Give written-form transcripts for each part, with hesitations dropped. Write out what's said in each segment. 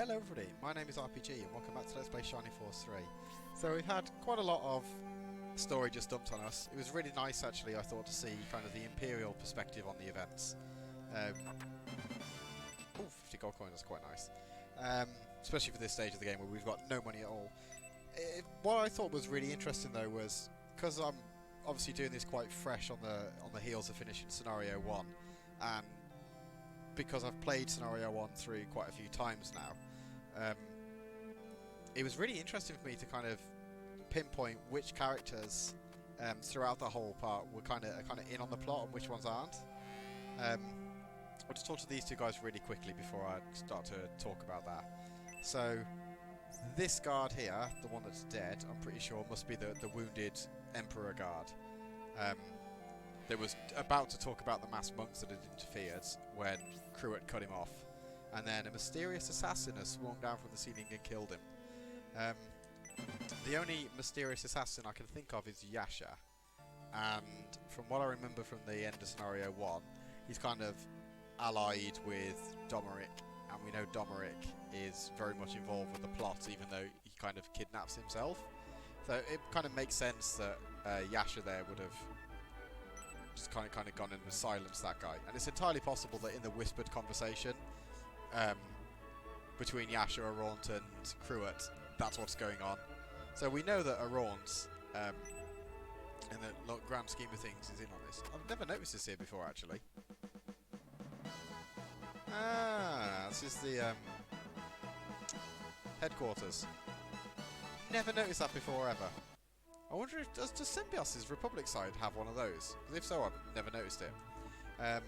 Hello everybody, my name is RPG and welcome back to Let's Play Shining Force 3. So we've had quite a lot of story just dumped on us. It was really nice actually, I thought, to see kind of the Imperial perspective on the events. 50 gold coins, that's quite nice. Especially for this stage of the game where we've got no money at all. What I thought was really interesting though was, because I'm obviously doing this quite fresh on the heels of finishing Scenario 1, and because I've played Scenario 1 through quite a few times now, it was really interesting for me to kind of pinpoint which characters throughout the whole part were kind of in on the plot and which ones aren't. I'll just talk to these two guys really quickly before I start to talk about that. So this guard here, the one that's dead, I'm pretty sure must be the wounded Emperor guard. They was about to talk about the masked monks that had interfered when Cruet cut him off, and then a mysterious assassin has swung down from the ceiling and killed him. The only mysterious assassin I can think of is Yasha, and from what I remember from the end of Scenario 1, he's kind of allied with Domeric, and we know Domeric is very much involved with the plot, even though he kind of kidnaps himself. So it kind of makes sense that Yasha there would have just kind of gone in and silenced that guy. And it's entirely possible that in the whispered conversation between Yasha, Araunt and Cruet, that's what's going on. So we know that Araunt, in the grand scheme of things, is in on this. I've never noticed this here before, actually. Ah, this is the headquarters. Never noticed that before, ever. I wonder if does Symbios's Republic side have one of those? Because if so, I've never noticed it.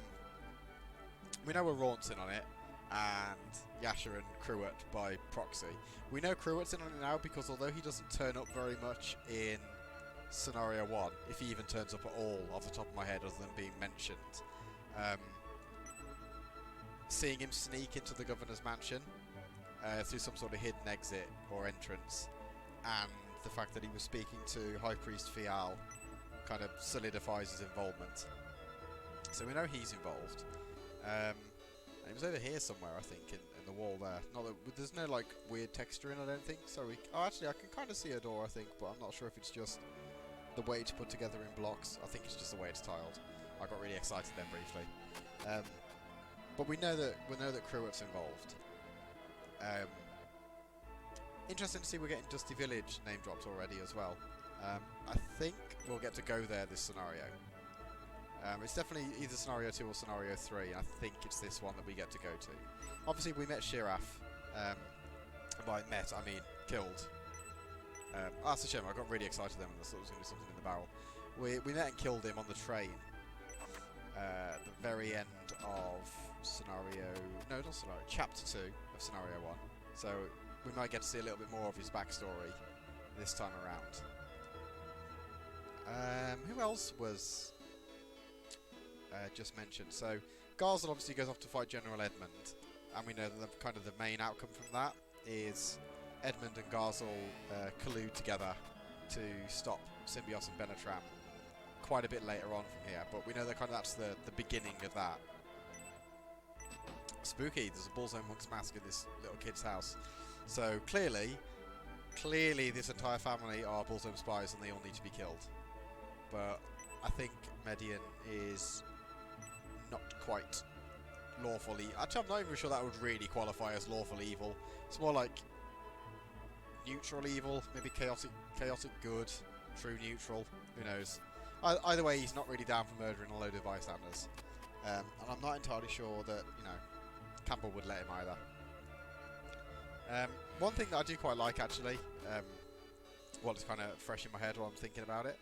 We know Araunt's in on it, and Yasha and Cruet by proxy. We know Cruet's in on it now because although he doesn't turn up very much in Scenario 1, if he even turns up at all off the top of my head other than being mentioned, seeing him sneak into the Governor's mansion through some sort of hidden exit or entrance, and the fact that he was speaking to High Priest Fial kind of solidifies his involvement. So we know he's involved. And he was over here somewhere, I think, in the wall there. Not that, there's no like weird texture in, I don't think. So actually, I can kind of see a door, I think, but I'm not sure if it's just the way it's put together in blocks. I think it's just the way it's tiled. I got really excited then briefly. But we know that Cruet's involved. Interesting to see we're getting Dusty Village name dropped already as well. I think we'll get to go there this scenario. It's definitely either Scenario 2 or Scenario 3. I think it's this one that we get to go to. Obviously we met Shiraf. And by met, I mean killed. That's a shame, I got really excited then when I thought there was going to be something in the barrel. We met and killed him on the train. At the very end of Chapter 2 of Scenario 1. So we might get to see a little bit more of his backstory this time around. Who else was just mentioned? So Garzel obviously goes off to fight General Edmund, and we know that kind of the main outcome from that is Edmund and Garzel collude together to stop Symbios and Benetram quite a bit later on from here, but we know that that's the beginning of that. Spooky, there's a Bullseye Monk's mask in this little kid's house. So clearly this entire family are Bullseye spies and they all need to be killed. But I think Median is not quite lawfully. Actually, I'm not even sure that would really qualify as lawful evil. It's more like neutral evil, maybe chaotic good, true neutral, who knows. Either way, he's not really down for murdering a load of bystanders. And I'm not entirely sure that, Campbell would let him either. One thing that I do quite like, actually, it's kind of fresh in my head while I'm thinking about it,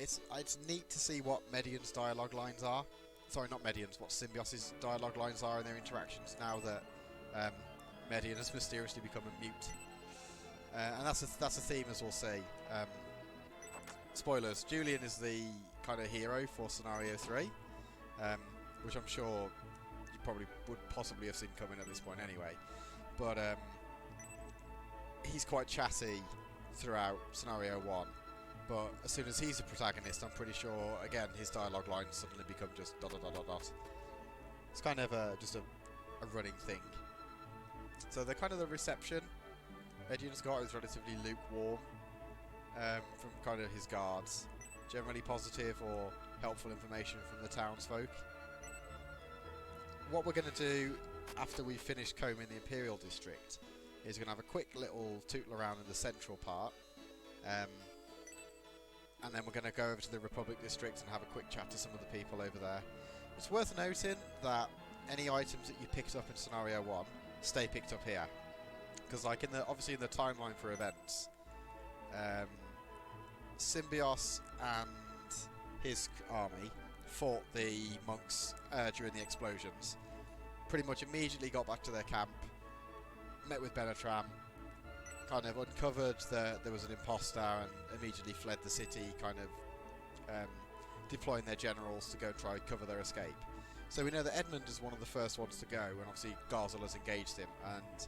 it's neat to see what Median's dialogue lines are. Sorry, not Median's, what Symbios's dialogue lines are in their interactions now that Median has mysteriously become a mute. And that's a theme, as we'll see. Spoilers, Julian is the kind of hero for Scenario 3, which I'm sure you probably would possibly have seen coming at this point anyway. But he's quite chatty throughout Scenario 1, but as soon as he's a protagonist, I'm pretty sure, again, his dialogue lines suddenly become just dot dot dot dot dot. It's kind of just a running thing. So So they're kind of the reception. Medion's got is relatively lukewarm from kind of his guards. Generally positive or helpful information from the townsfolk. What we're going to do after we finish combing the Imperial district is we're going to have a quick little tootle around in the central part. And then we're going to go over to the Republic district and have a quick chat to some of the people over there. It's worth noting that any items that you picked up in Scenario 1 stay picked up here. Because like obviously in the timeline for events, Symbios and his army fought the monks during the explosions. Pretty much immediately got back to their camp, met with Benatram, kind of uncovered that there was an imposter and immediately fled the city, kind of deploying their generals to go and try and cover their escape. So we know that Edmund is one of the first ones to go, and obviously Garzel has engaged him, and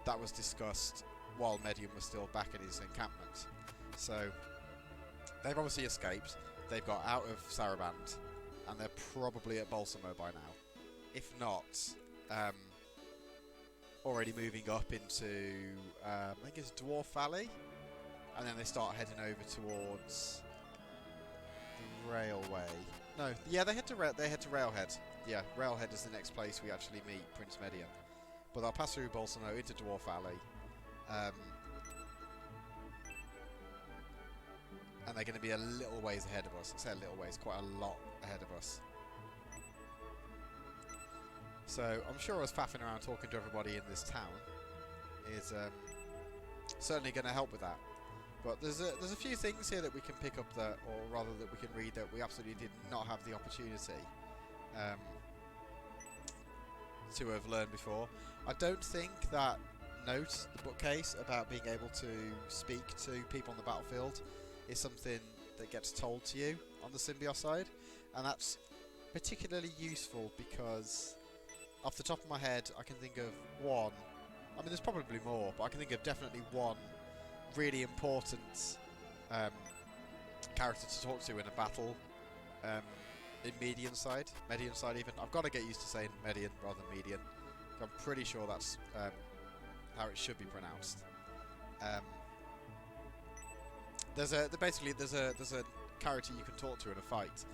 that was discussed while Medium was still back in his encampment. So they've obviously escaped, they've got out of Saraband, and they're probably at Balsamo by now. If not, already moving up into, I think it's Dwarf Valley, and then they start heading over towards the railway. No, yeah, they head to Railhead. Yeah, Railhead is the next place we actually meet Prince Median. But they'll pass through Balsamo into Dwarf Valley, and they're going to be a little ways ahead of us. I say a little ways, quite a lot ahead of us. So I'm sure us faffing around talking to everybody in this town is certainly going to help with that. But there's a few things here that we can pick up that, or rather that we can read, that we absolutely did not have the opportunity to have learned before. I don't think that note, the bookcase, about being able to speak to people on the battlefield is something that gets told to you on the Symbios side, and that's particularly useful because off the top of my head I can think of one, I mean there's probably more, but I can think of definitely one really important character to talk to in a battle in Median side even. I've got to get used to saying Median rather than Median. I'm pretty sure that's how it should be pronounced. There's a character you can talk to in a fight.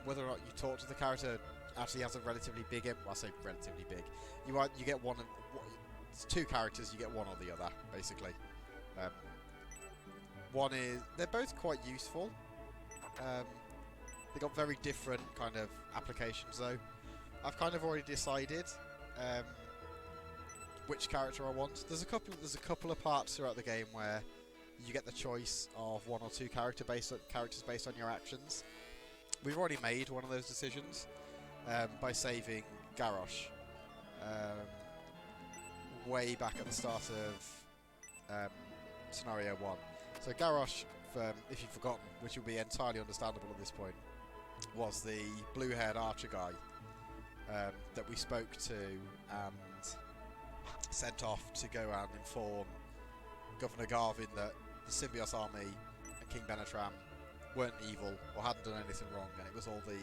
Whether or not you talk to the character actually has a relatively big well, I say relatively big. You get one. It's two characters. You get one or the other, basically. One is they're both quite useful. They got very different kind of applications though. I've kind of already decided which character I want. There's a couple of parts throughout the game where you get the choice of one or two characters based on your actions. We've already made one of those decisions by saving Garrosh way back at the start of Scenario 1. So Garrosh, if you've forgotten, which will be entirely understandable at this point, was the blue-haired archer guy that we spoke to and sent off to go and inform Governor Garvin that the Symbios army and King Benatram weren't evil or hadn't done anything wrong, and it was all the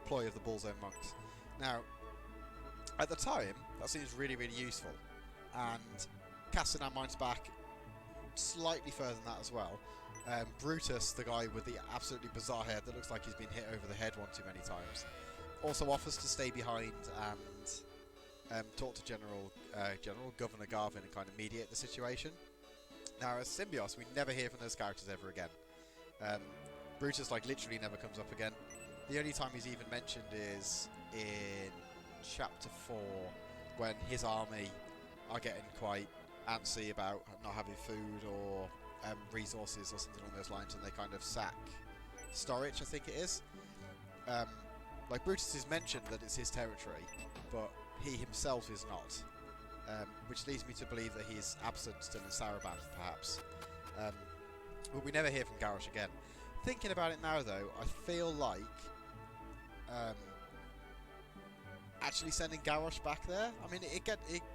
ploy of the Bullzone monks. Now, at the time, that seems really, really useful, and casting our minds back slightly further than that as well, Brutus, the guy with the absolutely bizarre head that looks like he's been hit over the head one too many times, also offers to stay behind and talk to General Governor Garvin and kind of mediate the situation. Now, as Symbios, we never hear from those characters ever again. Brutus, like, literally never comes up again. The only time he's even mentioned is in Chapter 4, when his army are getting quite antsy about not having food or resources or something along those lines, and they kind of sack Storich, I think it is. Like, Brutus is mentioned that it's his territory, but he himself is not, which leads me to believe that he's absent still in Saraband, perhaps. But we never hear from Garrosh again. Thinking about it now, though, I feel like actually sending Garrosh back there, I mean, it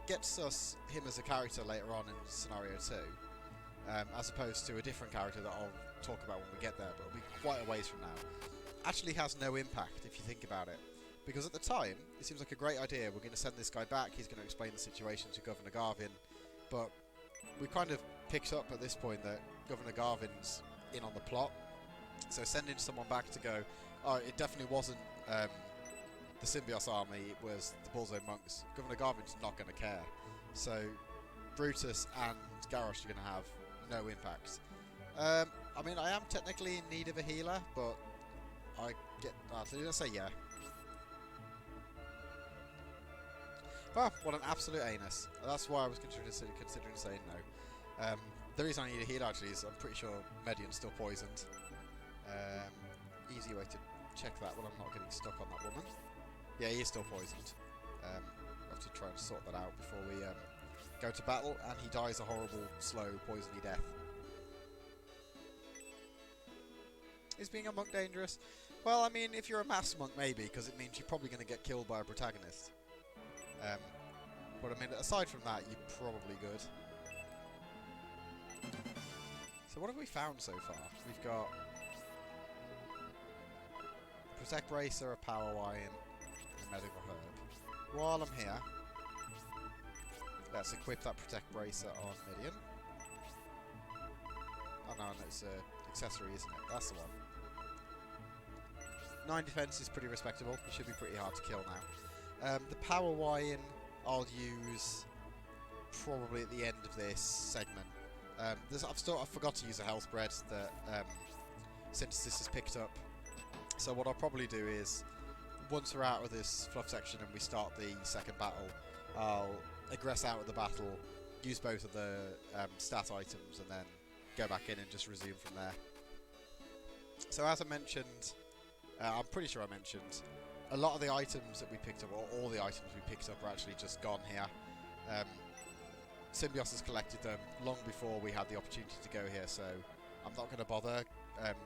gets us him as a character later on in Scenario 2, as opposed to a different character that I'll talk about when we get there, but it'll be quite a ways from now. Actually has no impact if you think about it, Because at the time, it seems like a great idea. We're going to send this guy back. He's going to explain the situation to Governor Garvin. But we kind of picked up at this point that Governor Garvin's in on the plot. So sending someone back to go, oh, it definitely wasn't the Symbios army, it was the Bullseye monks. Governor Garvin's not going to care. So Brutus and Garrosh are going to have no impact. I mean, I am technically in need of a healer, but I get... let's say yeah. Oh, what an absolute anus. That's why I was considering saying no. The reason I need a healer actually is I'm pretty sure Medion's still poisoned. Easy way to check that when I'm not getting stuck on that woman. Yeah, he is still poisoned. We'll have to try and sort that out before we go to battle, and he dies a horrible, slow, poisony death. Is being a monk dangerous? Well, I mean, if you're a mass monk, maybe, because it means you're probably going to get killed by a protagonist. But I mean, aside from that, you're probably good. So what have we found so far? We've got a Protect Bracer, a Power Wine, and a Medical Herb. While I'm here, let's equip that Protect Bracer on Midian. Oh no, it's an accessory, isn't it? That's the one. 9 defense is pretty respectable. It should be pretty hard to kill now. The Power Wine I'll use probably at the end of this segment. I forgot to use a health bread that Synthesis has picked up. So what I'll probably do is, once we're out of this fluff section and we start the second battle, I'll aggress out of the battle, use both of the stat items, and then go back in and just resume from there. So as I mentioned, I'm pretty sure I mentioned, a lot of the items that we picked up, or all the items we picked up, are actually just gone here. Symbios has collected them long before we had the opportunity to go here, so I'm not going to bother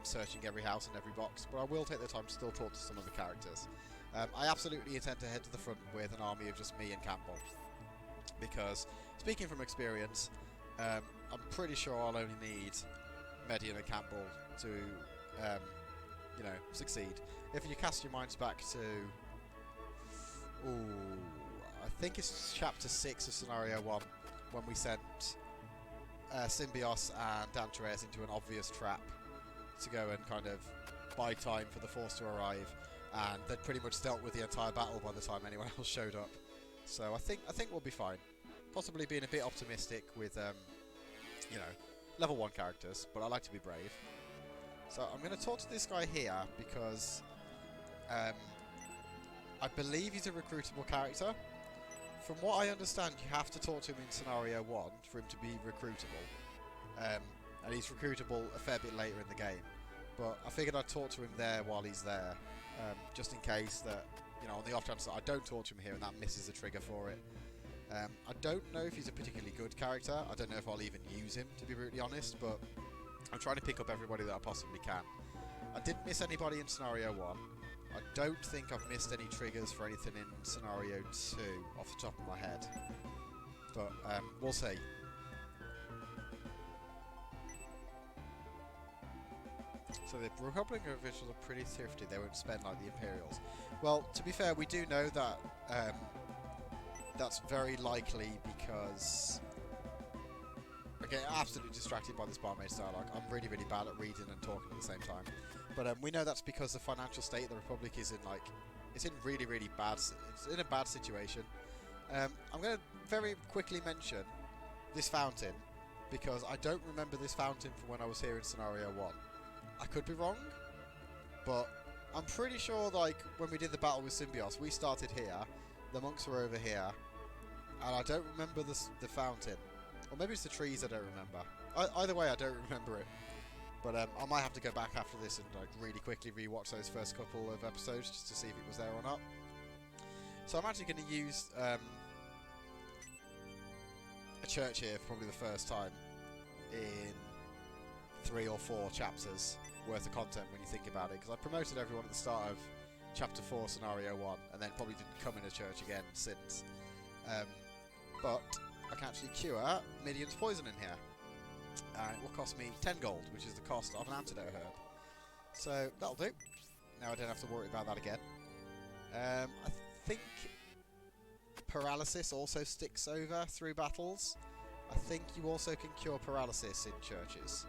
searching every house and every box, but I will take the time to still talk to some of the characters. I absolutely intend to head to the front with an army of just me and Campbell, because, speaking from experience, I'm pretty sure I'll only need Median and Campbell to, you know, succeed. If you cast your minds back to... I think it's chapter 6 of scenario 1, when we sent Symbios and Dantares into an obvious trap to go and kind of buy time for the force to arrive, and they'd pretty much dealt with the entire battle by the time anyone else showed up. So I think we'll be fine. Possibly being a bit optimistic with, you know, level 1 characters, but I like to be brave. So I'm going to talk to this guy here because I believe he's a recruitable character. From what I understand, you have to talk to him in scenario 1 for him to be recruitable. And he's recruitable a fair bit later in the game. But I figured I'd talk to him there while he's there, just in case that, you know, on the off chance that I don't talk to him here and that misses the trigger for it. I don't know if he's a particularly good character. I don't know if I'll even use him, to be brutally honest, but I'm trying to pick up everybody that I possibly can. I didn't miss anybody in scenario 1. I don't think I've missed any triggers for anything in scenario 2 off the top of my head. But we'll see. So the Republic officials are pretty thrifty. They won't spend like the Imperials. Well, to be fair, we do know that that's very likely because I get absolutely distracted by this barmaid's dialogue. I'm really, really bad at reading and talking at the same time. But we know that's because the financial state of the Republic is in like, it's in really, really bad, it's in a bad situation. I'm going to very quickly mention this fountain because I don't remember this fountain from when I was here in scenario 1. I could be wrong, but I'm pretty sure like when we did the battle with Symbios, we started here, the monks were over here, and I don't remember the fountain. Or maybe it's the trees I don't remember. Either way, I don't remember it. But I might have to go back after this and like really quickly rewatch those first couple of episodes just to see if it was there or not. So I'm actually going to use a church here for probably the first time in 3 or 4 chapters worth of content when you think about it, because I promoted everyone at the start of chapter 4 scenario 1 and then probably didn't come in a church again since. But I can actually cure Midian's poison in here. And it will cost me 10 gold, which is the cost of an antidote herb. So that'll do. Now I don't have to worry about that again. I think paralysis also sticks over through battles. I think you also can cure paralysis in churches.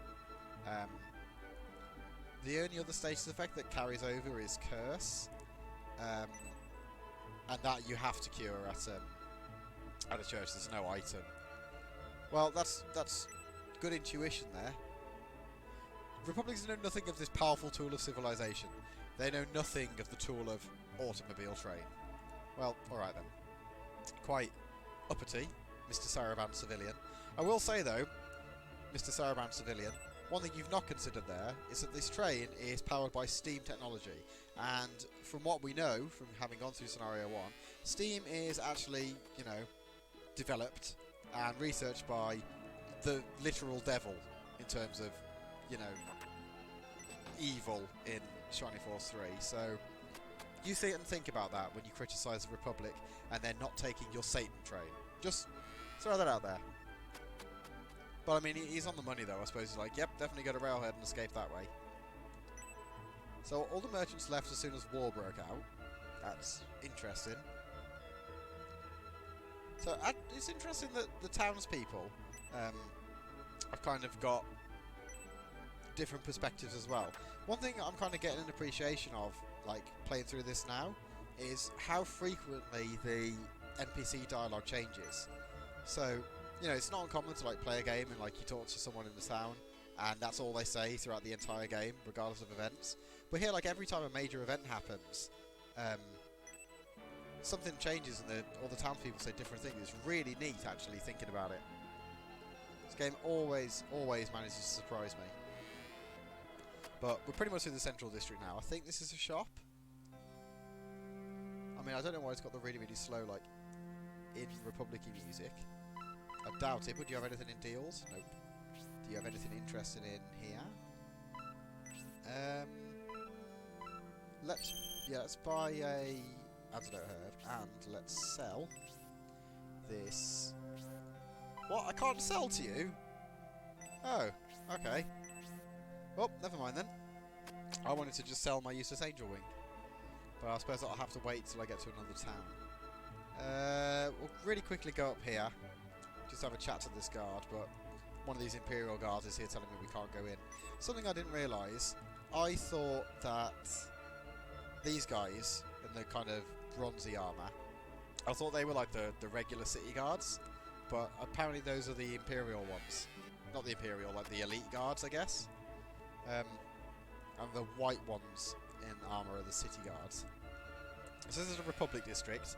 The only other status effect that carries over is curse, and that you have to cure at a church. There's no item. Well, that's good intuition there. Republicans know nothing of this powerful tool of civilization. They know nothing of the tool of automobile train. Well, alright then. Quite uppity, Mr. Saraband Civilian. I will say though, Mr. Saraband Civilian, one thing you've not considered there is that this train is powered by steam technology. And from what we know, from having gone through Scenario 1, steam is actually, you know, developed and researched by the literal devil in terms of, you know, evil in Shining Force 3. So you sit and think about that when you criticise the Republic and they're not taking your Satan train. Just throw that out there. But I mean, he's on the money though. I suppose he's like, yep, definitely go to Railhead and escape that way. So all the merchants left as soon as war broke out. That's interesting. So it's interesting that the townspeople have kind of got different perspectives as well. One thing I'm kind of getting an appreciation of, like playing through this now, is how frequently the NPC dialogue changes. So, you know, it's not uncommon to like play a game and like you talk to someone in the town and that's all they say throughout the entire game, regardless of events. But here, like every time a major event happens, something changes and all the townspeople say different things. It's really neat, actually, thinking about it. This game always manages to surprise me. But we're pretty much through the central district now. I think this is a shop. I mean, I don't know why it's got the really, really slow, like, in Republic-y music. I doubt it, but do you have anything in deals? Nope. Do you have anything interesting in here? Let's buy a antidote herb, and let's sell this. What? I can't sell to you? Oh, okay. Well, never mind then. I wanted to just sell my useless angel wing. But I suppose I'll have to wait till I get to another town. We'll really quickly go up here. Just have a chat to this guard, but one of these Imperial guards is here telling me we can't go in. Something I didn't realise, I thought that these guys in the kind of bronzy armour, I thought they were like the regular city guards, but apparently those are the Imperial ones. Not the Imperial, like the elite guards, I guess. And the white ones in armour are the city guards. So this is a Republic district.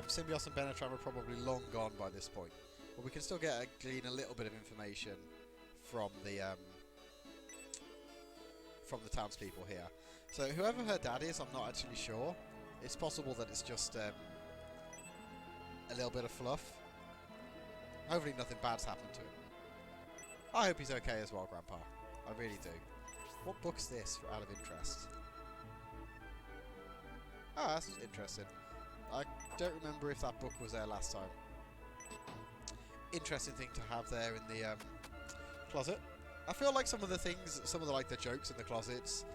Symbios and Benetran are probably long gone by this point. But we can still glean a little bit of information from the townspeople here. So whoever her dad is, I'm not actually sure. It's possible that it's just a little bit of fluff. Hopefully nothing bad's happened to him. I hope he's okay as well, Grandpa. I really do. What book's this, out of interest? Ah, that's interesting. I don't remember if that book was there last time. Interesting thing to have there in the closet. I feel like some of the things, the jokes in the closets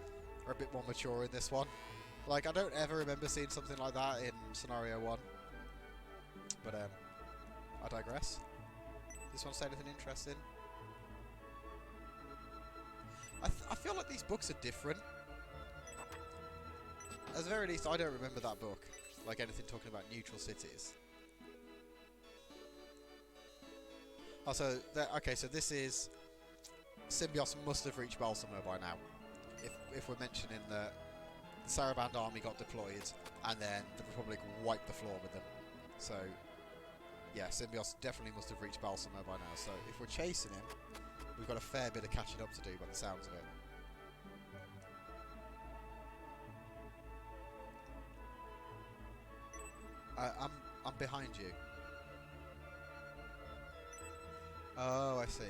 are a bit more mature in this one. Like, I don't ever remember seeing something like that in Scenario 1. But, I digress. This one say anything interesting? I feel like these books are different. At the very least, I don't remember that book. Like anything talking about neutral cities. Oh, so, okay, so this is... Symbios must have reached Balsamer by now. If we're mentioning that the Saraband army got deployed, and then the Republic wiped the floor with them. So, yeah, Symbios definitely must have reached Balsamer by now. So, if we're chasing him, we've got a fair bit of catching up to do by the sounds of it. I'm behind you. Oh, I see.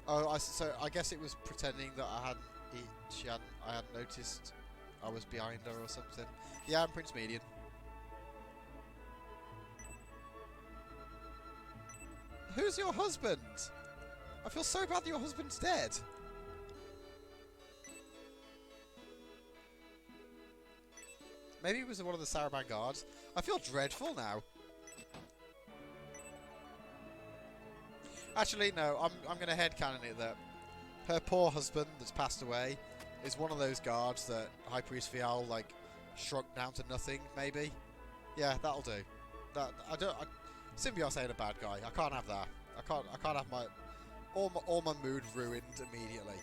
Oh, so I guess it was pretending that I hadn't noticed I was behind her or something. Yeah, I'm Prince Median. Who's your husband? I feel so bad that your husband's dead. Maybe it was one of the Saraband guards. I feel dreadful now. Actually, no. I'm going to headcanon it that her poor husband that's passed away is one of those guards that High Priest Fial like shrunk down to nothing. Maybe. Yeah, that'll do. That Symbiote ain't a bad guy. I can't have that. I can't have all my mood ruined immediately.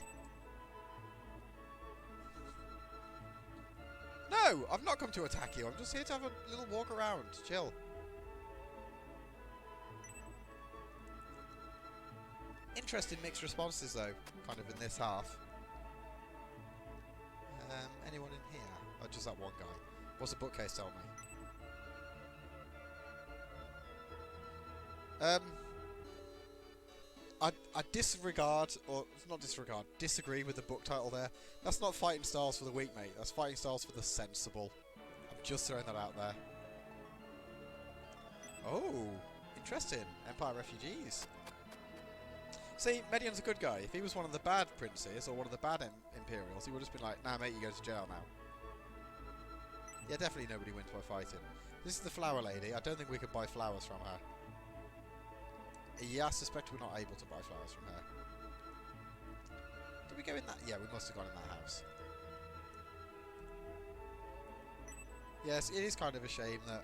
No, I've not come to attack you. I'm just here to have a little walk around. Chill. Interesting mixed responses though, kind of in this half. Anyone in here? Oh, just that one guy. What's the bookcase tell me? I disregard, or not disregard, disagree with the book title there. That's not fighting styles for the weak, mate. That's fighting styles for the sensible. I'm just throwing that out there. Oh, interesting. Empire refugees. See, Medion's a good guy. If he was one of the bad princes, or one of the bad Imperials, he would have just been like, nah, mate, you go to jail now. Yeah, definitely nobody wins by fighting. This is the flower lady. I don't think we could buy flowers from her. Yeah, I suspect we're not able to buy flowers from her. Did we go in that? Yeah, we must have gone in that house. Yes, it is kind of a shame that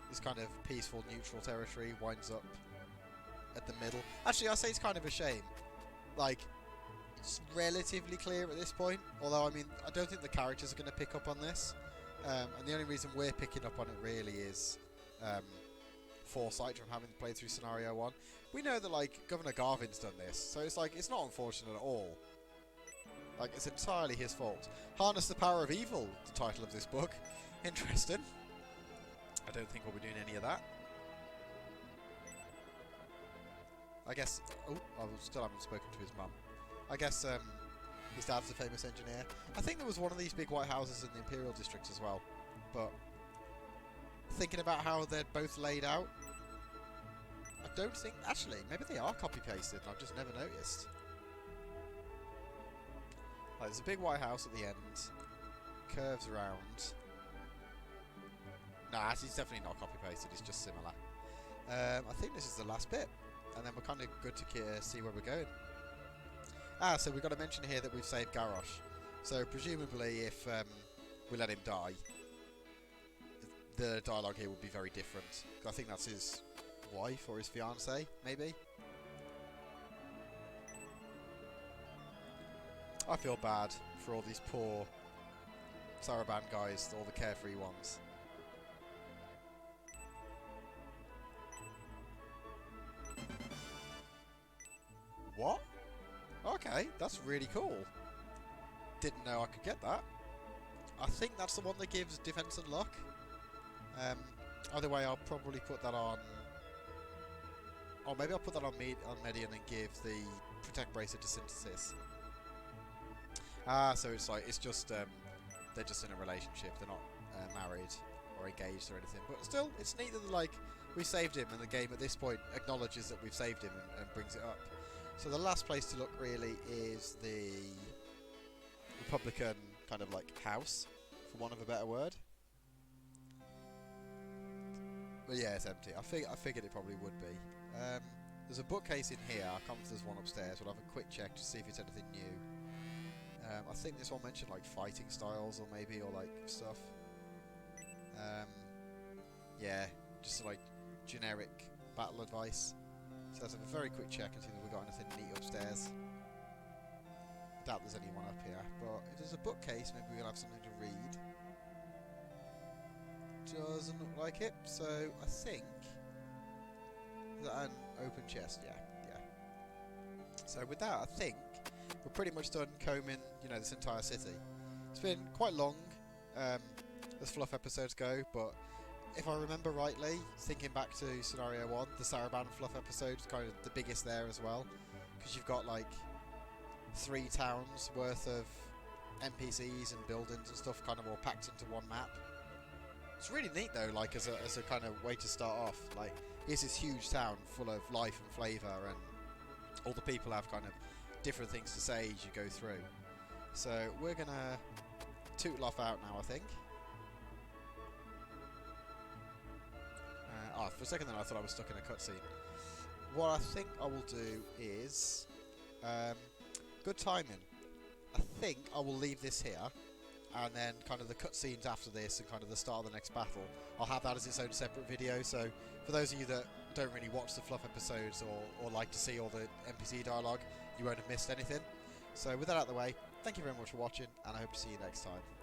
this kind of peaceful, neutral territory winds up at the middle. Actually, I say it's kind of a shame. Like, it's relatively clear at this point. Although, I mean, I don't think the characters are going to pick up on this. And the only reason we're picking up on it really is foresight from having played through Scenario 1. We know that, like, Governor Garvin's done this. So it's like, it's not unfortunate at all. Like, it's entirely his fault. Harness the Power of Evil, the title of this book. Interesting. I don't think we'll be doing any of that. I guess... Oh, I still haven't spoken to his mum. I guess his dad's a famous engineer. I think there was one of these big white houses in the Imperial District as well. But thinking about how they're both laid out, I don't think... Actually, maybe they are copy-pasted and I've just never noticed. Like, there's a big white house at the end. Curves around. Nah, it's definitely not copy-pasted. It's just similar. I think this is the last bit. And then we're kind of good to see where we're going. Ah, so we've got to mention here that we've saved Garrosh. So presumably if we let him die, the dialogue here would be very different. I think that's his wife or his fiancée, maybe? I feel bad for all these poor Saraband guys, all the carefree ones. What? Okay, that's really cool. Didn't know I could get that. I think that's the one that gives defense and luck. Either way, I'll probably put that on... Or maybe I'll put that on Median and give the Protect Bracer to Synthesis. Ah, so it's like, it's just, they're just in a relationship, they're not married or engaged or anything. But still, it's neat that, like, we saved him and the game at this point acknowledges that we've saved him and brings it up. So the last place to look really is the Republican kind of like house, for want of a better word. But yeah, it's empty. I figured it probably would be. There's a bookcase in here. I can't remember if there's one upstairs. We'll have a quick check to see if it's anything new. I think this one mentioned like fighting styles or maybe, or like stuff. Yeah, just like generic battle advice. So let's have a very quick check and see if we've got anything neat upstairs. I doubt there's anyone up here, but if there's a bookcase, maybe we'll have something to read. Doesn't look like it, so I think... Is that an open chest? Yeah. So with that, I think we're pretty much done combing, you know, this entire city. It's been quite long, as Fluff episodes go, but if I remember rightly, thinking back to Scenario 1, the Saraband Fluff episode is kind of the biggest there as well, because you've got like 3 towns worth of NPCs and buildings and stuff kind of all packed into one map. It's really neat though, like as a kind of way to start off. Like, here's this huge town full of life and flavour, and all the people have kind of different things to say as you go through. So we're gonna tootle off out now, I think. For a second then I thought I was stuck in a cutscene. What I think I will do is... good timing. I think I will leave this here, and then kind of the cutscenes after this and kind of the start of the next battle, I'll have that as its own separate video. So for those of you that don't really watch the Fluff episodes or like to see all the NPC dialogue, you won't have missed anything. So with that out of the way, thank you very much for watching, and I hope to see you next time.